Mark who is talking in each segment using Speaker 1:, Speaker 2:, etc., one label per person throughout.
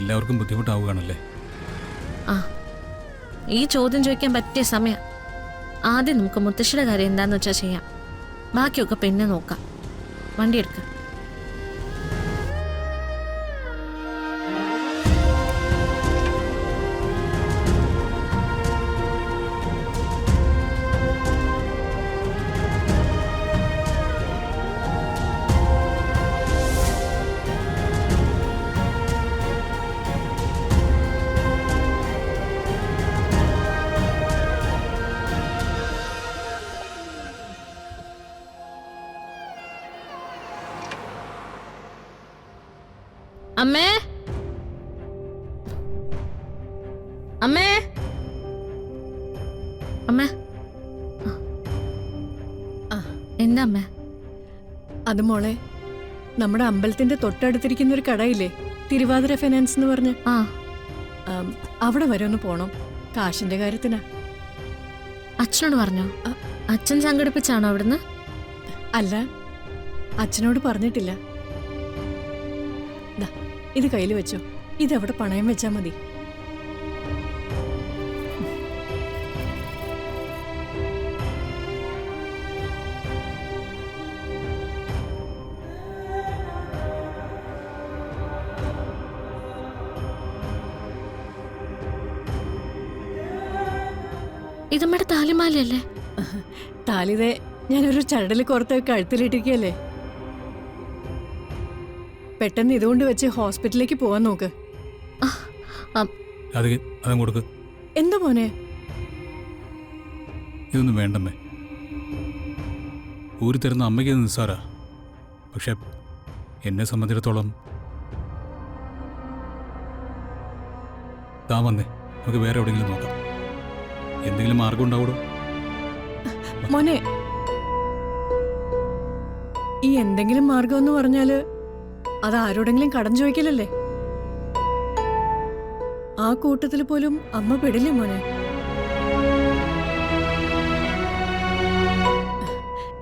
Speaker 1: എല്ലാവർക്കും ബുദ്ധിമുട്ടാവുകയാണല്ലേ?
Speaker 2: ആ, ഈ ചോദ്യം ചോദിക്കാൻ പറ്റിയ സമയം. ആദ്യം നമുക്ക് മുത്തശ്ശിയുടെ കാര്യം എന്താന്ന് വെച്ചാൽ ചെയ്യാം. ബാക്കിയൊക്കെ പിന്നെ നോക്കാം. വണ്ടി എടുക്കാം. അമ്മേ, അമ്മേ, അമ്മേ. എന്താ അമ്മേ?
Speaker 3: അത് മോളെ, നമ്മുടെ അമ്പലത്തിന്റെ തൊട്ടടുത്തിരിക്കുന്ന ഒരു കടയില്ലേ, തിരുവാതിര ഫൈനാൻസ് എന്ന് പറഞ്ഞ്, അവിടെ വരെ ഒന്ന് പോണം. കാശിന്റെ കാര്യത്തിനാ.
Speaker 2: അച്ഛനോട് പറഞ്ഞോ? അച്ഛൻ സംഘടിപ്പിച്ചാണോ അവിടുന്ന്?
Speaker 3: അല്ല, അച്ഛനോട് പറഞ്ഞിട്ടില്ല. ഇത് കയ്യിൽ വെച്ചോ. ഇതവിടെ പണയം വെച്ചാ മതി.
Speaker 2: ഇതമ്മയുടെ താലിമാലയല്ലേ?
Speaker 3: താലിതേ ഞാനൊരു ചരടിൽ കോർത്ത് കഴുത്തിലിട്ടിരിക്കല്ലേ. പെട്ടെന്ന് ഇതുകൊണ്ട് വെച്ച് ഹോസ്പിറ്റലിലേക്ക് പോവാൻ നോക്ക്.
Speaker 1: എന്താ
Speaker 3: മോനെ?
Speaker 1: ഇതൊന്നും വേണ്ടമ്മേ. ഊരി തരുന്ന അമ്മയ്ക്ക് ഇത് നിസ്സാരാ. പക്ഷെ എന്നെ സംബന്ധിച്ചിടത്തോളം താ വന്നേ, നമുക്ക് വേറെ എവിടെയെങ്കിലും നോക്കാം. എന്തെങ്കിലും മാർഗം ഉണ്ടാവൂടോ
Speaker 3: മോനെ? ഈ എന്തെങ്കിലും മാർഗം എന്ന് പറഞ്ഞാല് അത് ആരോടെങ്കിലും കടം ചോദിക്കലല്ലേ. ആ കൂട്ടത്തിൽ പോലും അമ്മ പെടില്ലേ മോനെ?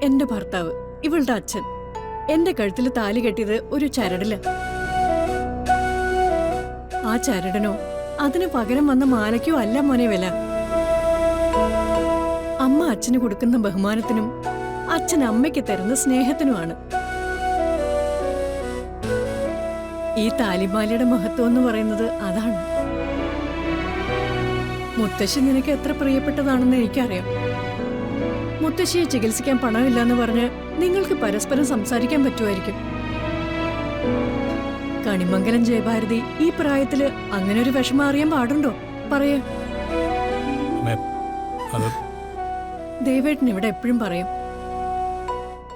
Speaker 3: എന്റെ ഭർത്താവ്, ഇവളുടെ അച്ഛൻ, എന്റെ കഴുത്തിൽ താലി കെട്ടിയത് ഒരു ചരടില്. ആ ചരടിനോ അതിന് പകരം വന്ന മാലയ്ക്കോ അല്ല മോനെ വില. അമ്മ അച്ഛന് കൊടുക്കുന്ന ബഹുമാനത്തിനും അച്ഛൻ അമ്മയ്ക്ക് തരുന്ന സ്നേഹത്തിനുമാണ്. ഈ താലിമാലയുടെ മഹത്വം എന്ന് പറയുന്നത് അതാണ്. മുത്തശ്ശി നിനക്ക് എത്ര പ്രിയപ്പെട്ടതാണെന്ന് എനിക്കറിയാം. മുത്തശ്ശിയെ ചികിത്സിക്കാൻ പണമില്ലെന്ന് പറഞ്ഞ് നിങ്ങൾക്ക് പരസ്പരം സംസാരിക്കാൻ പറ്റുമായിരിക്കും. കണിമംഗലം ജയഭാരതി ഈ പ്രായത്തില് അങ്ങനെ ഒരു വിഷമം അറിയാൻ പാടുണ്ടോ? പറയേ. ദേവേട്ടൻ ഇവിടെ എപ്പോഴും പറയും,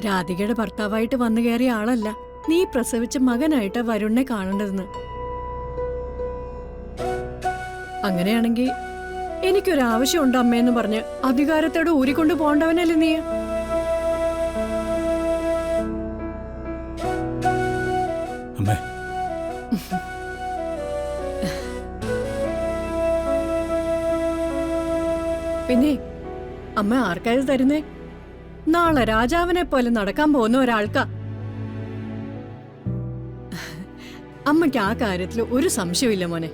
Speaker 3: രാധികയുടെ ഭർത്താവായിട്ട് വന്നു കയറിയ ആളല്ല, നീ പ്രസവിച്ച മകനായിട്ട് വരുണിനെ കാണേണ്ടതെന്ന്. അങ്ങനെയാണെങ്കിൽ എനിക്കൊരാവശ്യമുണ്ട് അമ്മയെന്ന് പറഞ്ഞ് അധികാരത്തോടെ ഊരിക്കൊണ്ട് പോകേണ്ടവനല്ലേ നീ? പിന്നെ അമ്മ ആർക്കായത് തരുന്നേ? നാളെ രാജാവിനെ പോലെ നടക്കാൻ പോകുന്ന ഒരാൾക്കാ. അമ്മയ്ക്ക് ആ കാര്യത്തിൽ ഒരു സംശയമില്ല മോനെ.